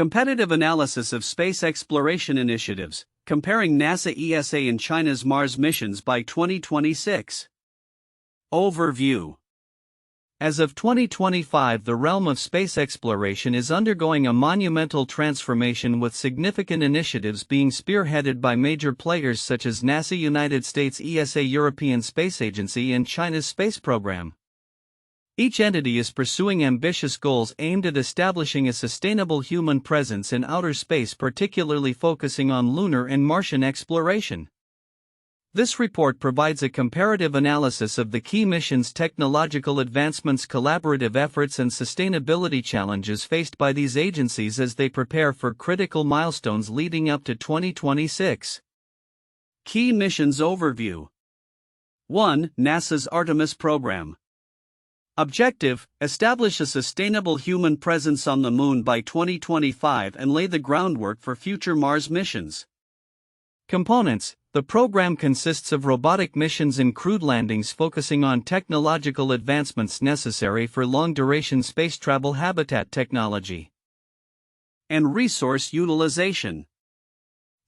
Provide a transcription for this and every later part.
Comparative Analysis of Space Exploration Initiatives, comparing NASA, ESA and China's Mars missions by 2026. Overview. As of 2025, the realm of space exploration is undergoing a monumental transformation, with significant initiatives being spearheaded by major players such as NASA, United States, ESA, European Space Agency, and China's space program. Each entity is pursuing ambitious goals aimed at establishing a sustainable human presence in outer space, particularly focusing on lunar and Martian exploration. This report provides a comparative analysis of the key missions, technological advancements, collaborative efforts, and sustainability challenges faced by these agencies as they prepare for critical milestones leading up to 2026. Key missions overview. 1. NASA's Artemis program. Objective: establish a sustainable human presence on the Moon by 2025 and lay the groundwork for future Mars missions. Components: the program consists of robotic missions and crewed landings focusing on technological advancements necessary for long-duration space travel, habitat technology, and resource utilization.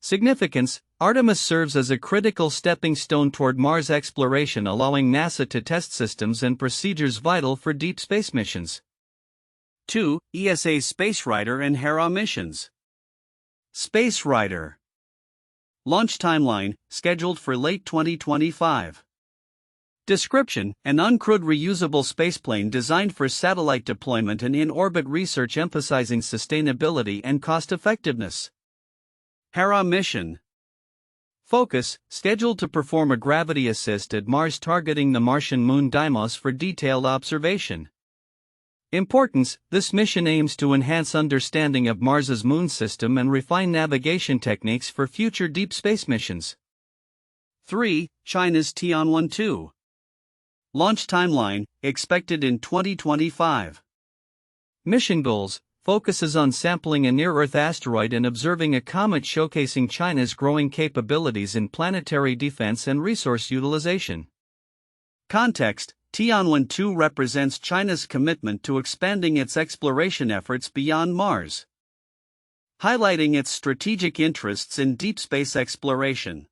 Significance: Artemis serves as a critical stepping stone toward Mars exploration, allowing NASA to test systems and procedures vital for deep space missions. 2. ESA's Space Rider and Hera missions. Space Rider. Launch timeline: scheduled for late 2025. Description: an uncrewed reusable spaceplane designed for satellite deployment and in-orbit research, emphasizing sustainability and cost-effectiveness. Hera mission. Focus: scheduled to perform a gravity assist at Mars, targeting the Martian moon Deimos for detailed observation. Importance: this mission aims to enhance understanding of Mars's moon system and refine navigation techniques for future deep space missions. 3. China's Tianwen-2. Launch timeline: expected in 2025. Mission goals: focuses on sampling a near-Earth asteroid and observing a comet, showcasing China's growing capabilities in planetary defense and resource utilization. Context: Tianwen-2 represents China's commitment to expanding its exploration efforts beyond Mars, highlighting its strategic interests in deep space exploration.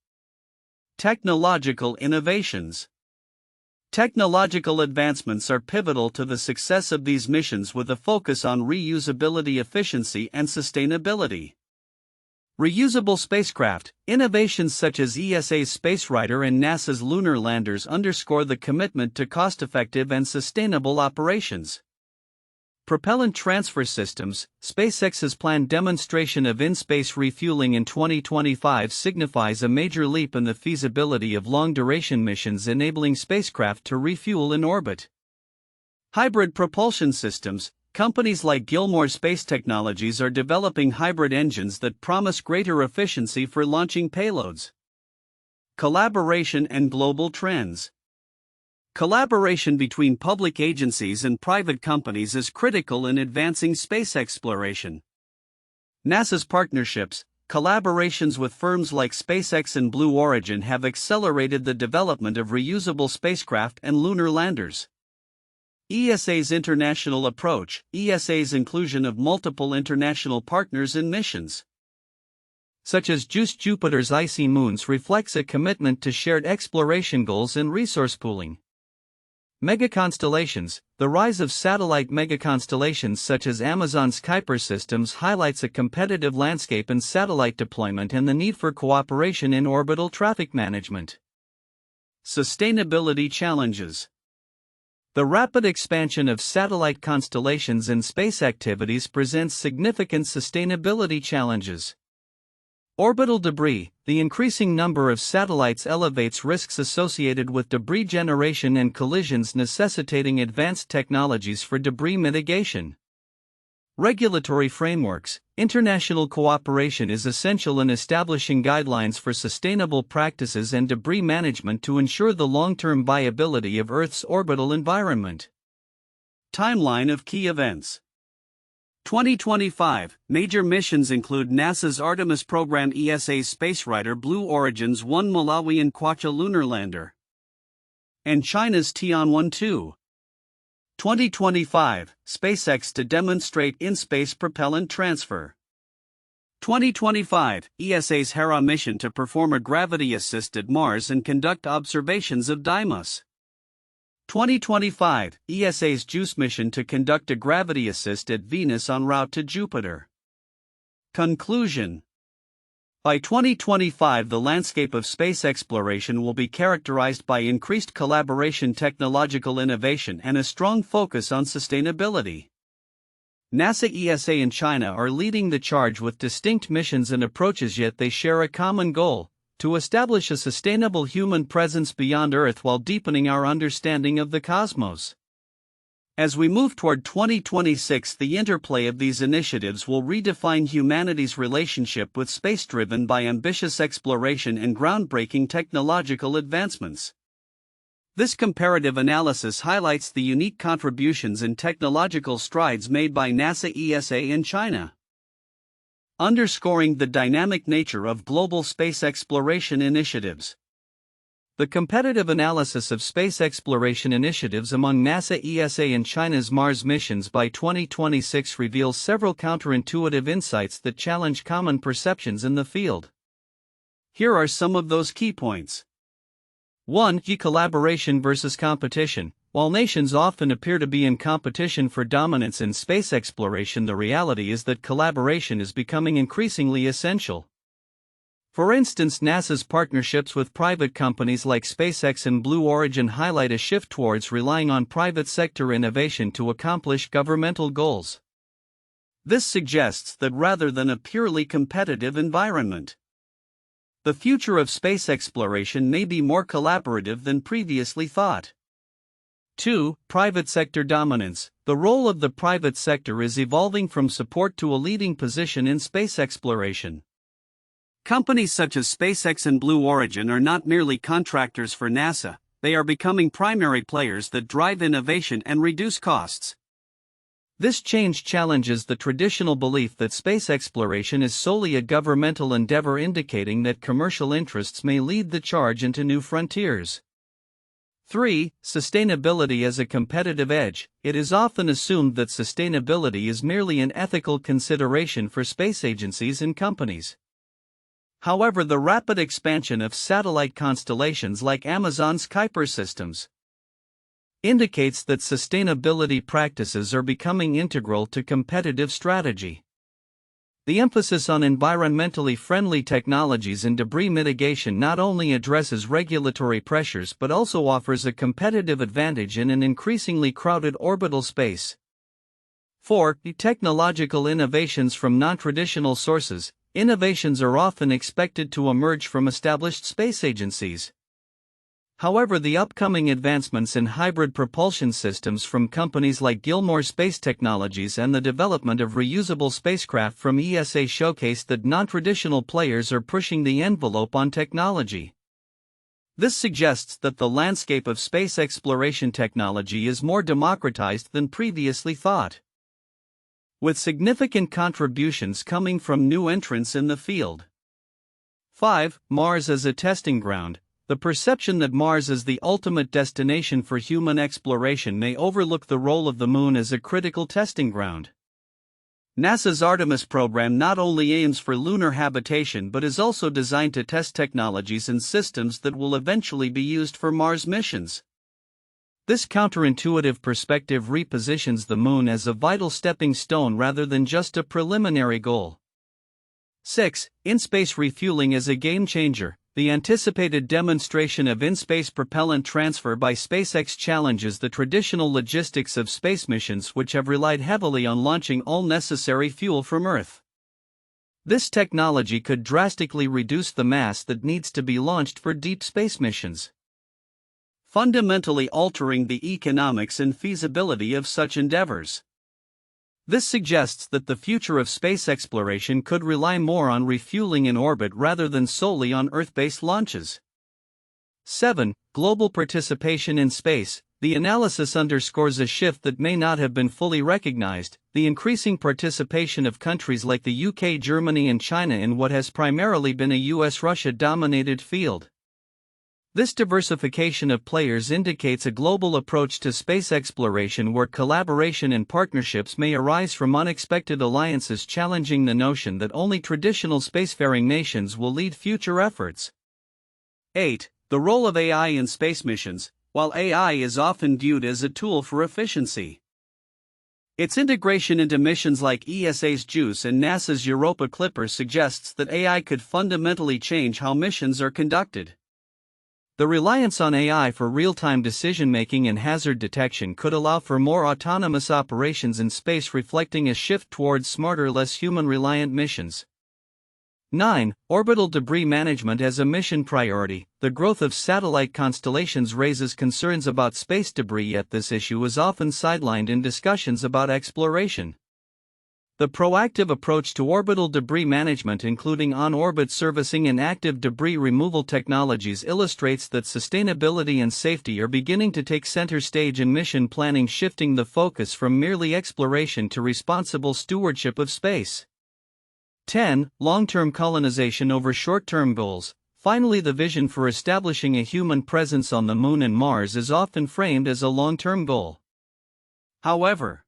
Technological innovations. Technological advancements are pivotal to the success of these missions, with a focus on reusability, efficiency, and sustainability. Reusable spacecraft. Innovations such as ESA's Space Rider and NASA's lunar landers underscore the commitment to cost-effective and sustainable operations. Propellant transfer systems. SpaceX's planned demonstration of in-space refueling in 2025 signifies a major leap in the feasibility of long-duration missions, enabling spacecraft to refuel in orbit. Hybrid propulsion systems. Companies like Gilmore Space Technologies are developing hybrid engines that promise greater efficiency for launching payloads. Collaboration and global trends. Collaboration between public agencies and private companies is critical in advancing space exploration. NASA's partnerships, collaborations with firms like SpaceX and Blue Origin have accelerated the development of reusable spacecraft and lunar landers. ESA's international approach. ESA's inclusion of multiple international partners in missions, such as Jupiter's icy moons, reflects a commitment to shared exploration goals and resource pooling. Megaconstellations. The rise of satellite megaconstellations such as Amazon's Kuiper systems highlights a competitive landscape in satellite deployment and the need for cooperation in orbital traffic management. Sustainability challenges. The rapid expansion of satellite constellations and space activities presents significant sustainability challenges. Orbital debris. The increasing number of satellites elevates risks associated with debris generation and collisions, necessitating advanced technologies for debris mitigation. Regulatory frameworks. International cooperation is essential in establishing guidelines for sustainable practices and debris management to ensure the long-term viability of Earth's orbital environment. Timeline of key events. 2025 major missions include NASA's Artemis program, ESA's Space Rider, Blue Origin's 1 Malawian Kwacha lunar lander, and China's Tianwen-2. 2025 SpaceX to demonstrate in-space propellant transfer. 2025, ESA's Hera mission to perform a gravity-assisted Mars and conduct observations of Deimos. 2025, ESA's JUICE mission to conduct a gravity-assisted Venus en route to Jupiter. Conclusion. By 2025, the landscape of space exploration will be characterized by increased collaboration, technological innovation, and a strong focus on sustainability. NASA, ESA, and China are leading the charge with distinct missions and approaches, yet they share a common goal: to establish a sustainable human presence beyond Earth while deepening our understanding of the cosmos. As we move toward 2026, the interplay of these initiatives will redefine humanity's relationship with space, driven by ambitious exploration and groundbreaking technological advancements. This comparative analysis highlights the unique contributions and technological strides made by NASA, ESA, and China, underscoring the dynamic nature of global space exploration initiatives. The competitive analysis of space exploration initiatives among NASA, ESA, and China's Mars missions by 2026 reveals several counterintuitive insights that challenge common perceptions in the field. Here are some of those key points. 1. Collaboration versus competition. While nations often appear to be in competition for dominance in space exploration, the reality is that collaboration is becoming increasingly essential. For instance, NASA's partnerships with private companies like SpaceX and Blue Origin highlight a shift towards relying on private sector innovation to accomplish governmental goals. This suggests that rather than a purely competitive environment, the future of space exploration may be more collaborative than previously thought. 2. Private sector dominance. The role of the private sector is evolving from support to a leading position in space exploration. Companies such as SpaceX and Blue Origin are not merely contractors for NASA, they are becoming primary players that drive innovation and reduce costs. This change challenges the traditional belief that space exploration is solely a governmental endeavor, indicating that commercial interests may lead the charge into new frontiers. 3. Sustainability as a competitive edge. It is often assumed that sustainability is merely an ethical consideration for space agencies and companies. However, the rapid expansion of satellite constellations like Amazon's Kuiper systems indicates that sustainability practices are becoming integral to competitive strategy. The emphasis on environmentally friendly technologies and debris mitigation not only addresses regulatory pressures but also offers a competitive advantage in an increasingly crowded orbital space. 4. Technological innovations from non-traditional sources. Innovations are often expected to emerge from established space agencies. However, the upcoming advancements in hybrid propulsion systems from companies like Gilmore Space Technologies and the development of reusable spacecraft from ESA showcase that non-traditional players are pushing the envelope on technology. This suggests that the landscape of space exploration technology is more democratized than previously thought, with significant contributions coming from new entrants in the field. 5. Mars as a testing ground. The perception that Mars is the ultimate destination for human exploration may overlook the role of the Moon as a critical testing ground. NASA's Artemis program not only aims for lunar habitation but is also designed to test technologies and systems that will eventually be used for Mars missions. This counterintuitive perspective repositions the Moon as a vital stepping stone rather than just a preliminary goal. 6. In-space refueling is a game changer. The anticipated demonstration of in-space propellant transfer by SpaceX challenges the traditional logistics of space missions, which have relied heavily on launching all necessary fuel from Earth. This technology could drastically reduce the mass that needs to be launched for deep space missions, fundamentally altering the economics and feasibility of such endeavors. This suggests that the future of space exploration could rely more on refueling in orbit rather than solely on Earth-based launches. 7. Global participation in space. The analysis underscores a shift that may not have been fully recognized: the increasing participation of countries like the UK, Germany, and China in what has primarily been a US-Russia-dominated field. This diversification of players indicates a global approach to space exploration where collaboration and partnerships may arise from unexpected alliances, challenging the notion that only traditional spacefaring nations will lead future efforts. 8. The role of AI in space missions. While AI is often viewed as a tool for efficiency, its integration into missions like ESA's JUICE and NASA's Europa Clipper suggests that AI could fundamentally change how missions are conducted. The reliance on AI for real-time decision-making and hazard detection could allow for more autonomous operations in space, reflecting a shift towards smarter, less human-reliant missions. 9. Orbital debris management as a mission priority. The growth of satellite constellations raises concerns about space debris, yet this issue is often sidelined in discussions about exploration. The proactive approach to orbital debris management, including on-orbit servicing and active debris removal technologies, illustrates that sustainability and safety are beginning to take center stage in mission planning, shifting the focus from merely exploration to responsible stewardship of space. 10. Long-term colonization over short-term goals. Finally, the vision for establishing a human presence on the Moon and Mars is often framed as a long-term goal. However,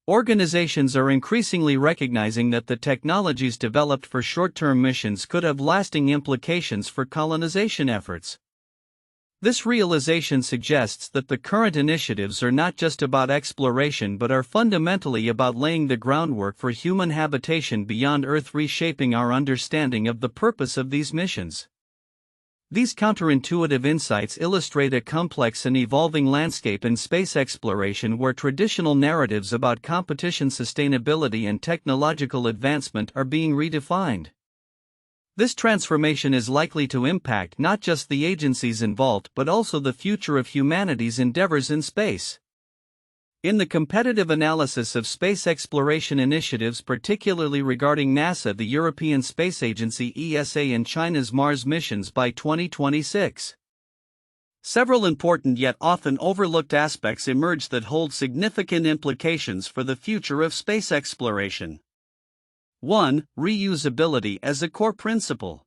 organizations are increasingly recognizing that the technologies developed for short-term missions could have lasting implications for colonization efforts. This realization suggests that the current initiatives are not just about exploration but are fundamentally about laying the groundwork for human habitation beyond Earth, reshaping our understanding of the purpose of these missions. These counterintuitive insights illustrate a complex and evolving landscape in space exploration where traditional narratives about competition, sustainability, and technological advancement are being redefined. This transformation is likely to impact not just the agencies involved but also the future of humanity's endeavors in space. In the competitive analysis of space exploration initiatives, particularly regarding NASA, the European Space Agency (ESA), and China's Mars missions by 2026, several important yet often overlooked aspects emerge that hold significant implications for the future of space exploration. 1. Reusability as a core principle.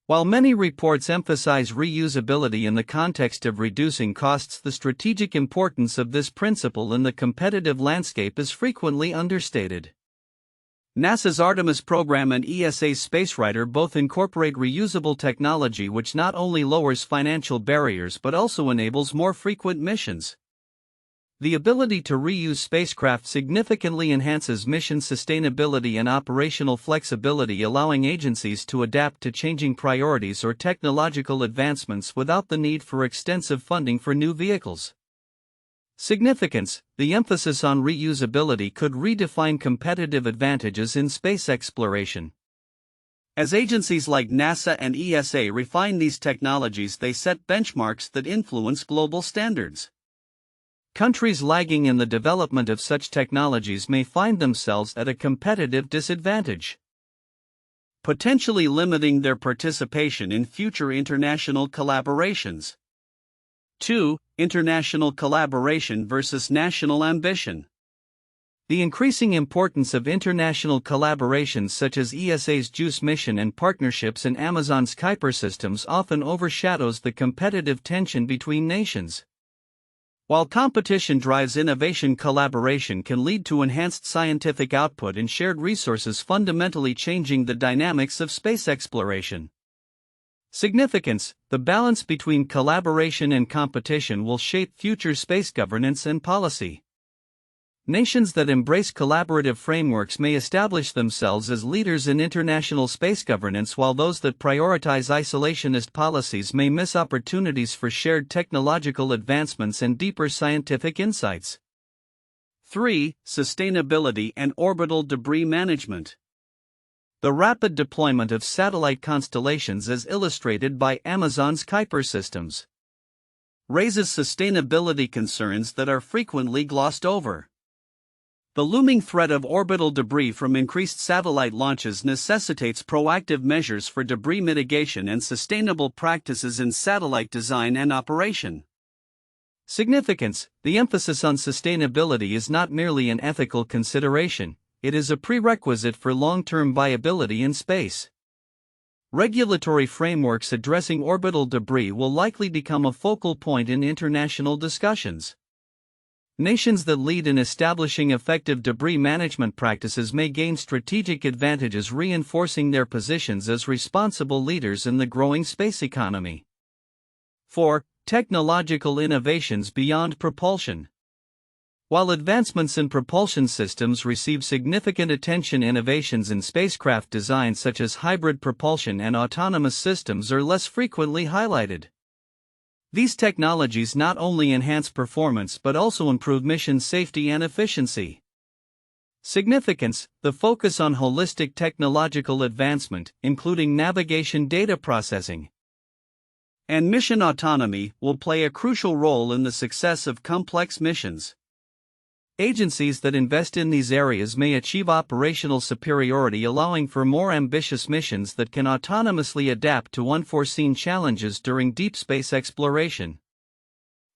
While many reports emphasize reusability in the context of reducing costs, the strategic importance of this principle in the competitive landscape is frequently understated. NASA's Artemis program and ESA's SpaceRider both incorporate reusable technology, which not only lowers financial barriers but also enables more frequent missions. The ability to reuse spacecraft significantly enhances mission sustainability and operational flexibility, allowing agencies to adapt to changing priorities or technological advancements without the need for extensive funding for new vehicles. Significance: the emphasis on reusability could redefine competitive advantages in space exploration. As agencies like NASA and ESA refine these technologies, they set benchmarks that influence global standards. Countries lagging in the development of such technologies may find themselves at a competitive disadvantage, potentially limiting their participation in future international collaborations. 2. International collaboration versus national ambition. The increasing importance of international collaborations such as ESA's JUICE mission and partnerships in Amazon's Kuiper systems often overshadows the competitive tension between nations. While competition drives innovation, collaboration can lead to enhanced scientific output and shared resources, fundamentally changing the dynamics of space exploration. Significance: the balance between collaboration and competition will shape future space governance and policy. Nations that embrace collaborative frameworks may establish themselves as leaders in international space governance, while those that prioritize isolationist policies may miss opportunities for shared technological advancements and deeper scientific insights. 3. Sustainability and orbital debris management. The rapid deployment of satellite constellations, as illustrated by Amazon's Kuiper systems, raises sustainability concerns that are frequently glossed over. The looming threat of orbital debris from increased satellite launches necessitates proactive measures for debris mitigation and sustainable practices in satellite design and operation. Significance: the emphasis on sustainability is not merely an ethical consideration, it is a prerequisite for long-term viability in space. Regulatory frameworks addressing orbital debris will likely become a focal point in international discussions. Nations that lead in establishing effective debris management practices may gain strategic advantages, reinforcing their positions as responsible leaders in the growing space economy. 4. Technological innovations beyond propulsion. While advancements in propulsion systems receive significant attention, innovations in spacecraft design such as hybrid propulsion and autonomous systems are less frequently highlighted. These technologies not only enhance performance but also improve mission safety and efficiency. Significance: the focus on holistic technological advancement, including navigation, data processing, and mission autonomy, will play a crucial role in the success of complex missions. Agencies that invest in these areas may achieve operational superiority, allowing for more ambitious missions that can autonomously adapt to unforeseen challenges during deep space exploration.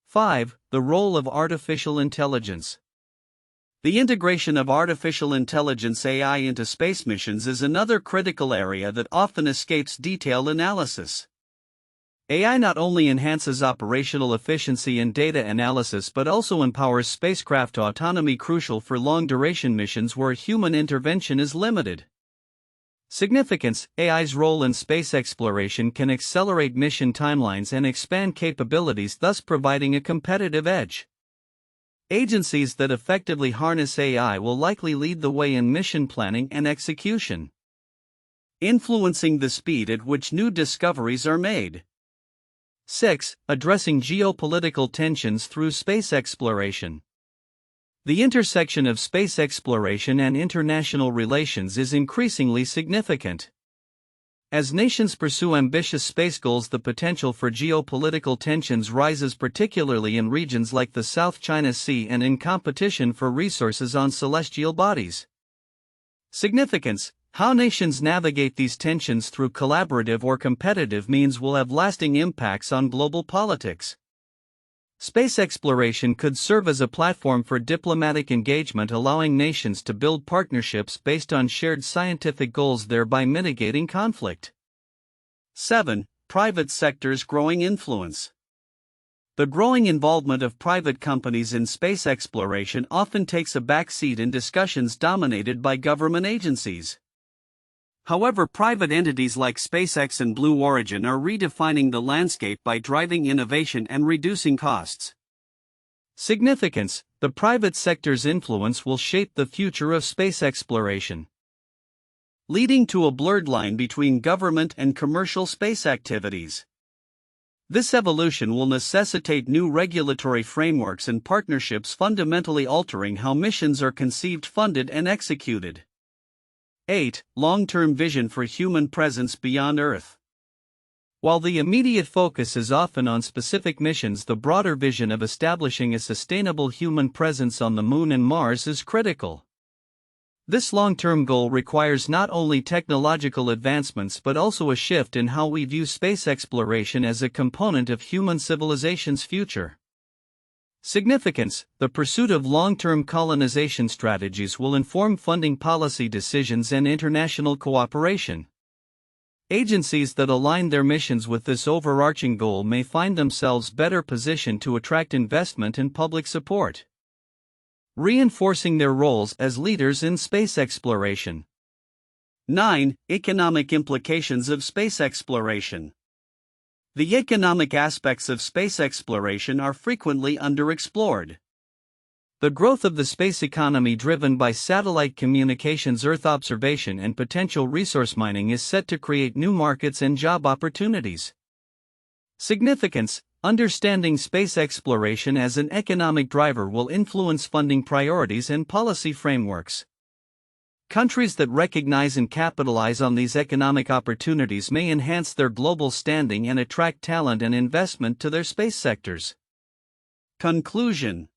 5. The role of artificial intelligence. The integration of artificial intelligence (AI) into space missions is another critical area that often escapes detailed analysis. AI not only enhances operational efficiency and data analysis but also empowers spacecraft autonomy, crucial for long-duration missions where human intervention is limited. Significance: AI's role in space exploration can accelerate mission timelines and expand capabilities, thus providing a competitive edge. Agencies that effectively harness AI will likely lead the way in mission planning and execution, influencing the speed at which new discoveries are made. 6. Addressing geopolitical tensions through space exploration. The intersection of space exploration and international relations is increasingly significant. As nations pursue ambitious space goals, the potential for geopolitical tensions rises, particularly in regions like the South China Sea and in competition for resources on celestial bodies. Significance: how nations navigate these tensions through collaborative or competitive means will have lasting impacts on global politics. Space exploration could serve as a platform for diplomatic engagement, allowing nations to build partnerships based on shared scientific goals, thereby mitigating conflict. 7. Private sector's growing influence. The growing involvement of private companies in space exploration often takes a backseat in discussions dominated by government agencies. However, private entities like SpaceX and Blue Origin are redefining the landscape by driving innovation and reducing costs. Significance: the private sector's influence will shape the future of space exploration, leading to a blurred line between government and commercial space activities. This evolution will necessitate new regulatory frameworks and partnerships, fundamentally altering how missions are conceived, funded, and executed. 8. Long-term vision for human presence beyond Earth. While the immediate focus is often on specific missions, the broader vision of establishing a sustainable human presence on the Moon and Mars is critical. This long-term goal requires not only technological advancements but also a shift in how we view space exploration as a component of human civilization's future. Significance: the pursuit of long-term colonization strategies will inform funding policy decisions and international cooperation. Agencies that align their missions with this overarching goal may find themselves better positioned to attract investment and public support, reinforcing their roles as leaders in space exploration. 9. Economic implications of space exploration. The economic aspects of space exploration are frequently underexplored. The growth of the space economy, driven by satellite communications, Earth observation, and potential resource mining, is set to create new markets and job opportunities. Significance: understanding space exploration as an economic driver will influence funding priorities and policy frameworks. Countries that recognize and capitalize on these economic opportunities may enhance their global standing and attract talent and investment to their space sectors. Conclusion: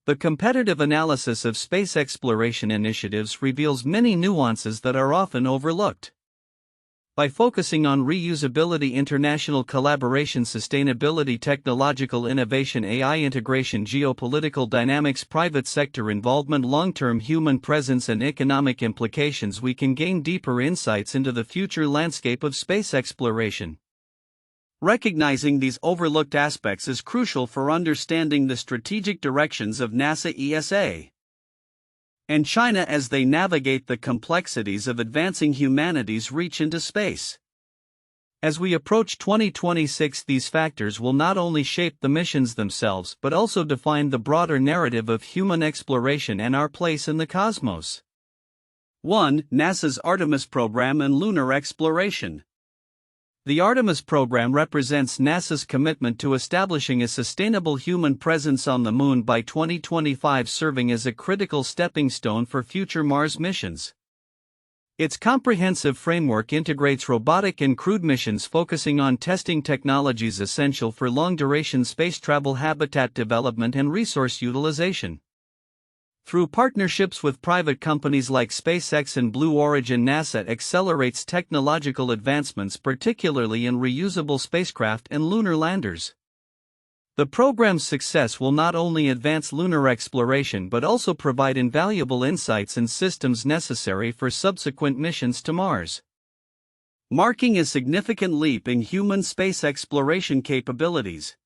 the competitive analysis of space exploration initiatives reveals many nuances that are often overlooked. By focusing on reusability, international collaboration, sustainability, technological innovation, AI integration, geopolitical dynamics, private sector involvement, long-term human presence, and economic implications, we can gain deeper insights into the future landscape of space exploration. Recognizing these overlooked aspects is crucial for understanding the strategic directions of NASA, ESA, and China as they navigate the complexities of advancing humanity's reach into space. As we approach 2026, these factors will not only shape the missions themselves but also define the broader narrative of human exploration and our place in the cosmos. 1. NASA's Artemis program and lunar exploration. The Artemis program represents NASA's commitment to establishing a sustainable human presence on the Moon by 2025, serving as a critical stepping stone for future Mars missions. Its comprehensive framework integrates robotic and crewed missions focusing on testing technologies essential for long-duration space travel, habitat development, and resource utilization. Through partnerships with private companies like SpaceX and Blue Origin, NASA accelerates technological advancements, particularly in reusable spacecraft and lunar landers. The program's success will not only advance lunar exploration but also provide invaluable insights and systems necessary for subsequent missions to Mars, marking a significant leap in human space exploration capabilities.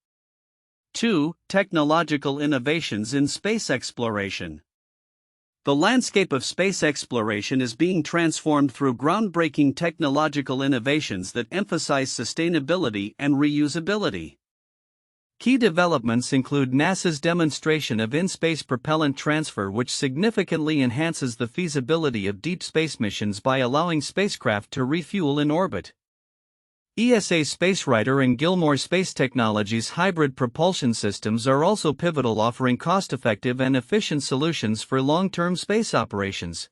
2. Technological innovations in space exploration. The landscape of space exploration is being transformed through groundbreaking technological innovations that emphasize sustainability and reusability. Key developments include NASA's demonstration of in-space propellant transfer, which significantly enhances the feasibility of deep space missions by allowing spacecraft to refuel in orbit. ESA's SpaceRider and Gilmore Space Technologies' hybrid propulsion systems are also pivotal, offering cost-effective and efficient solutions for long-term space operations.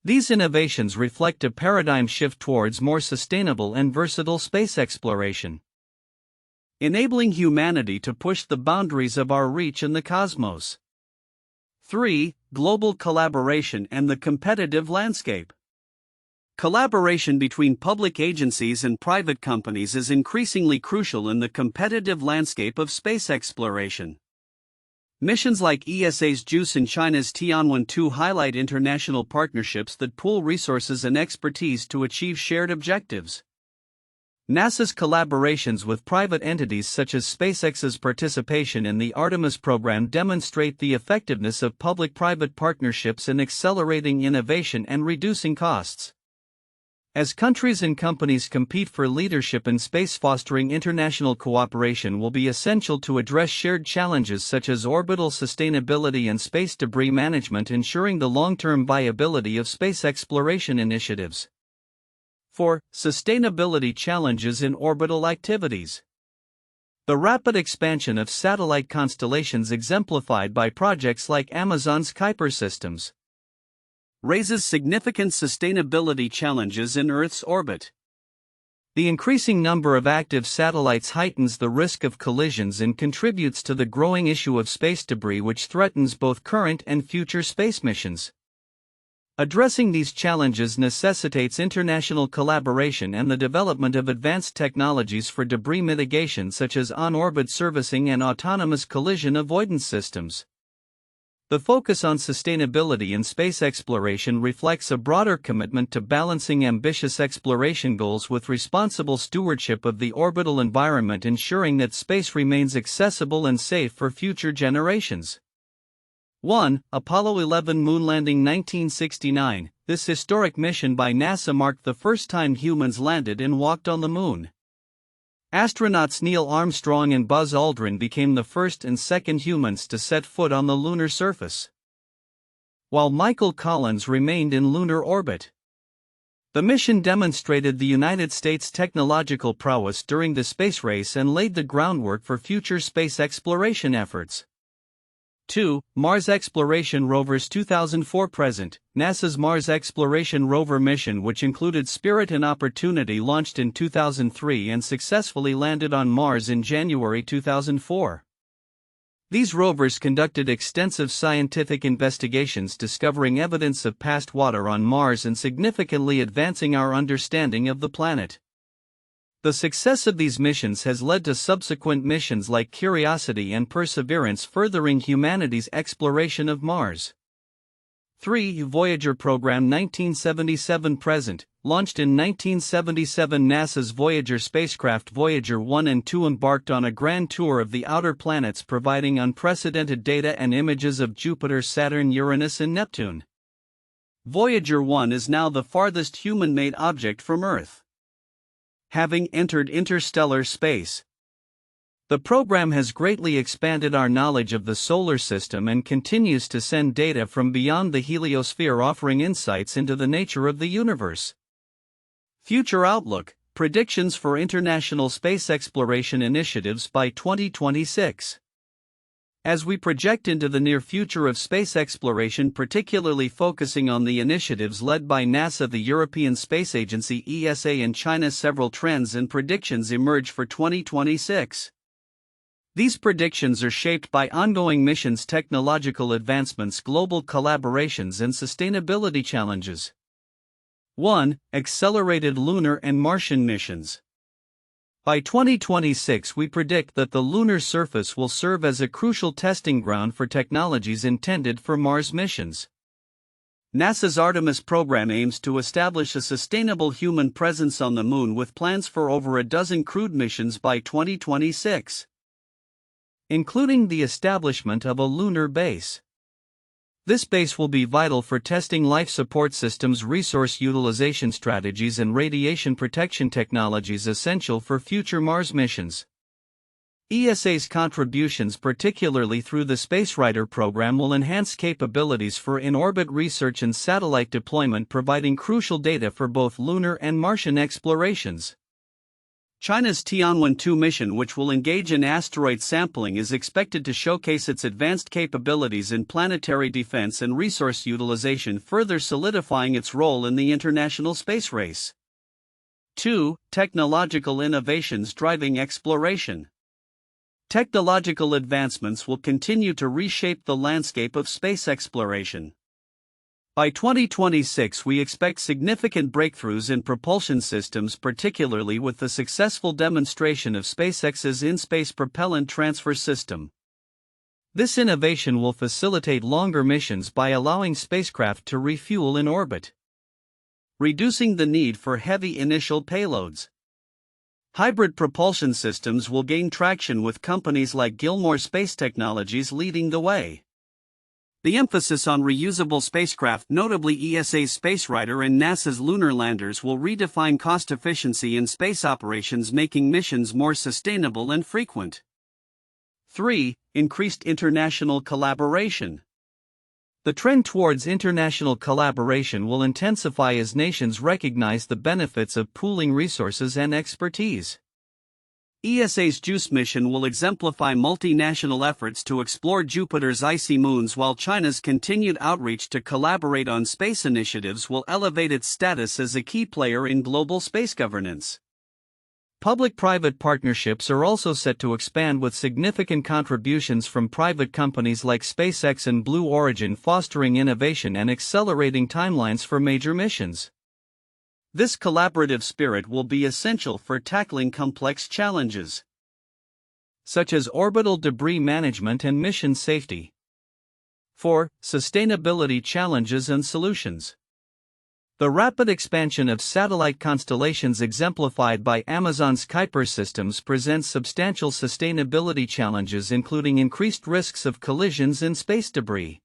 These innovations reflect a paradigm shift towards more sustainable and versatile space exploration, enabling humanity to push the boundaries of our reach in the cosmos. 3. Global collaboration and the competitive landscape. Collaboration between public agencies and private companies is increasingly crucial in the competitive landscape of space exploration. Missions like ESA's JUICE and China's Tianwen-2 highlight international partnerships that pool resources and expertise to achieve shared objectives. NASA's collaborations with private entities such as SpaceX's participation in the Artemis program demonstrate the effectiveness of public-private partnerships in accelerating innovation and reducing costs. As countries and companies compete for leadership in space, fostering international cooperation will be essential to address shared challenges such as orbital sustainability and space debris management, ensuring the long-term viability of space exploration initiatives. 4. Sustainability challenges in orbital activities. The rapid expansion of satellite constellations, exemplified by projects like Amazon's Kuiper systems, raises significant sustainability challenges in Earth's orbit. The increasing number of active satellites heightens the risk of collisions and contributes to the growing issue of space debris, which threatens both current and future space missions. Addressing these challenges necessitates international collaboration and the development of advanced technologies for debris mitigation, such as on-orbit servicing and autonomous collision avoidance systems. The focus on sustainability in space exploration reflects a broader commitment to balancing ambitious exploration goals with responsible stewardship of the orbital environment, ensuring that space remains accessible and safe for future generations. 1. Apollo 11 moon landing 1969. This historic mission by NASA marked the first time humans landed and walked on the Moon. Astronauts Neil Armstrong and Buzz Aldrin became the first and second humans to set foot on the lunar surface, while Michael Collins remained in lunar orbit. The mission demonstrated the United States' technological prowess during the space race and laid the groundwork for future space exploration efforts. 2. Mars Exploration Rovers 2004-present. NASA's Mars Exploration Rover mission, which included Spirit and Opportunity, launched in 2003 and successfully landed on Mars in January 2004. These rovers conducted extensive scientific investigations discovering evidence of past water on Mars and significantly advancing our understanding of the planet. The success of these missions has led to subsequent missions like Curiosity and Perseverance, furthering humanity's exploration of Mars. 3. Voyager Program 1977-present. Launched in 1977, NASA's Voyager spacecraft Voyager 1 and 2 embarked on a grand tour of the outer planets, providing unprecedented data and images of Jupiter, Saturn, Uranus, and Neptune. Voyager 1 is now the farthest human-made object from Earth, having entered interstellar space. The program has greatly expanded our knowledge of the solar system and continues to send data from beyond the heliosphere, offering insights into the nature of the universe. Future outlook: predictions for international space exploration initiatives by 2026. As we project into the near future of space exploration, particularly focusing on the initiatives led by NASA, the European Space Agency (ESA), and China, several trends and predictions emerge for 2026. These predictions are shaped by ongoing missions, technological advancements, global collaborations, and sustainability challenges. 1. Accelerated lunar and Martian missions. By 2026, we predict that the lunar surface will serve as a crucial testing ground for technologies intended for Mars missions. NASA's Artemis program aims to establish a sustainable human presence on the Moon, with plans for over a dozen crewed missions by 2026, including the establishment of a lunar base. This base will be vital for testing life support systems, resource utilization strategies, and radiation protection technologies essential for future Mars missions. ESA's contributions, particularly through the SpaceRider program, will enhance capabilities for in-orbit research and satellite deployment, providing crucial data for both lunar and Martian explorations. China's Tianwen-2 mission, which will engage in asteroid sampling, is expected to showcase its advanced capabilities in planetary defense and resource utilization, further solidifying its role in the international space race. 2. Technological innovations driving exploration. Technological advancements will continue to reshape the landscape of space exploration. By 2026, we expect significant breakthroughs in propulsion systems, particularly with the successful demonstration of SpaceX's in-space propellant transfer system. This innovation will facilitate longer missions by allowing spacecraft to refuel in orbit, reducing the need for heavy initial payloads. Hybrid propulsion systems will gain traction, with companies like Gilmore Space Technologies leading the way. The emphasis on reusable spacecraft, notably ESA's SpaceRider and NASA's lunar landers, will redefine cost efficiency in space operations, making missions more sustainable and frequent. 3. Increased international collaboration. The trend towards international collaboration will intensify as nations recognize the benefits of pooling resources and expertise. ESA's JUICE mission will exemplify multinational efforts to explore Jupiter's icy moons, while China's continued outreach to collaborate on space initiatives will elevate its status as a key player in global space governance. Public-private partnerships are also set to expand, with significant contributions from private companies like SpaceX and Blue Origin, fostering innovation and accelerating timelines for major missions. This collaborative spirit will be essential for tackling complex challenges, such as orbital debris management and mission safety. 4. Sustainability challenges and solutions. The rapid expansion of satellite constellations, exemplified by Amazon's Kuiper systems, presents substantial sustainability challenges, including increased risks of collisions and space debris.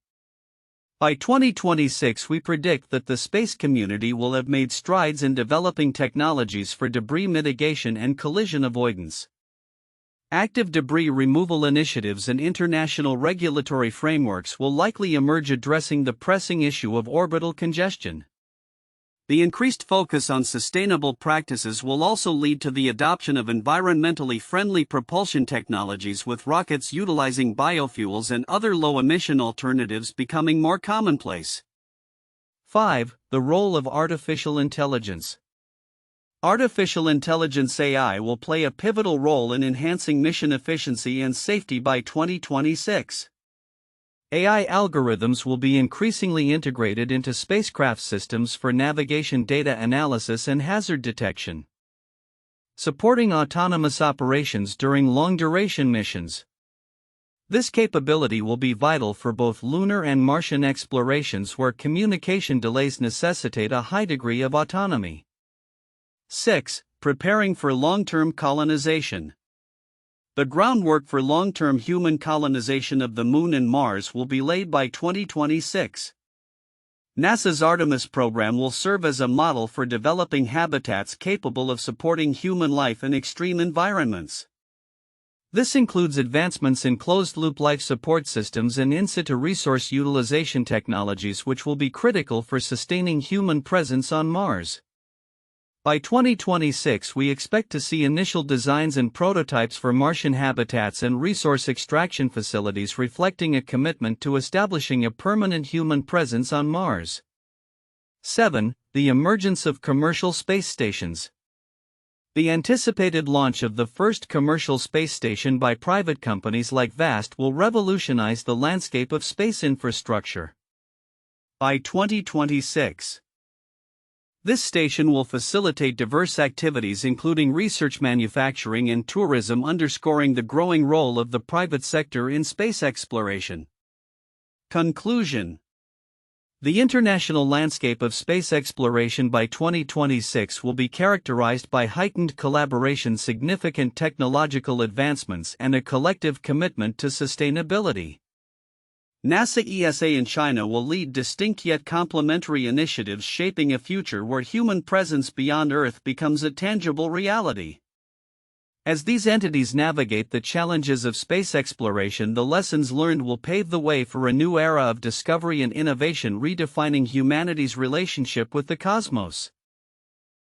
By 2026, we predict that the space community will have made strides in developing technologies for debris mitigation and collision avoidance. Active debris removal initiatives and international regulatory frameworks will likely emerge, addressing the pressing issue of orbital congestion. The increased focus on sustainable practices will also lead to the adoption of environmentally friendly propulsion technologies, with rockets utilizing biofuels and other low-emission alternatives becoming more commonplace. 5. The role of artificial intelligence. Artificial intelligence AI will play a pivotal role in enhancing mission efficiency and safety by 2026. AI algorithms will be increasingly integrated into spacecraft systems for navigation data analysis and hazard detection, supporting autonomous operations during long-duration missions. This capability will be vital for both lunar and Martian explorations where communication delays necessitate a high degree of autonomy. 6. Preparing for long-term colonization. The groundwork for long-term human colonization of the Moon and Mars will be laid by 2026. NASA's Artemis program will serve as a model for developing habitats capable of supporting human life in extreme environments. This includes advancements in closed-loop life support systems and in-situ resource utilization technologies which will be critical for sustaining human presence on Mars. By 2026, we expect to see initial designs and prototypes for Martian habitats and resource extraction facilities reflecting a commitment to establishing a permanent human presence on Mars. 7. The emergence of commercial space stations. The anticipated launch of the first commercial space station by private companies like VAST will revolutionize the landscape of space infrastructure. By 2026, this station will facilitate diverse activities including research, manufacturing, and tourism, underscoring the growing role of the private sector in space exploration. Conclusion: the international landscape of space exploration by 2026 will be characterized by heightened collaboration, significant technological advancements, and a collective commitment to sustainability. NASA, ESA, and China will lead distinct yet complementary initiatives shaping a future where human presence beyond Earth becomes a tangible reality. As these entities navigate the challenges of space exploration, the lessons learned will pave the way for a new era of discovery and innovation, redefining humanity's relationship with the cosmos.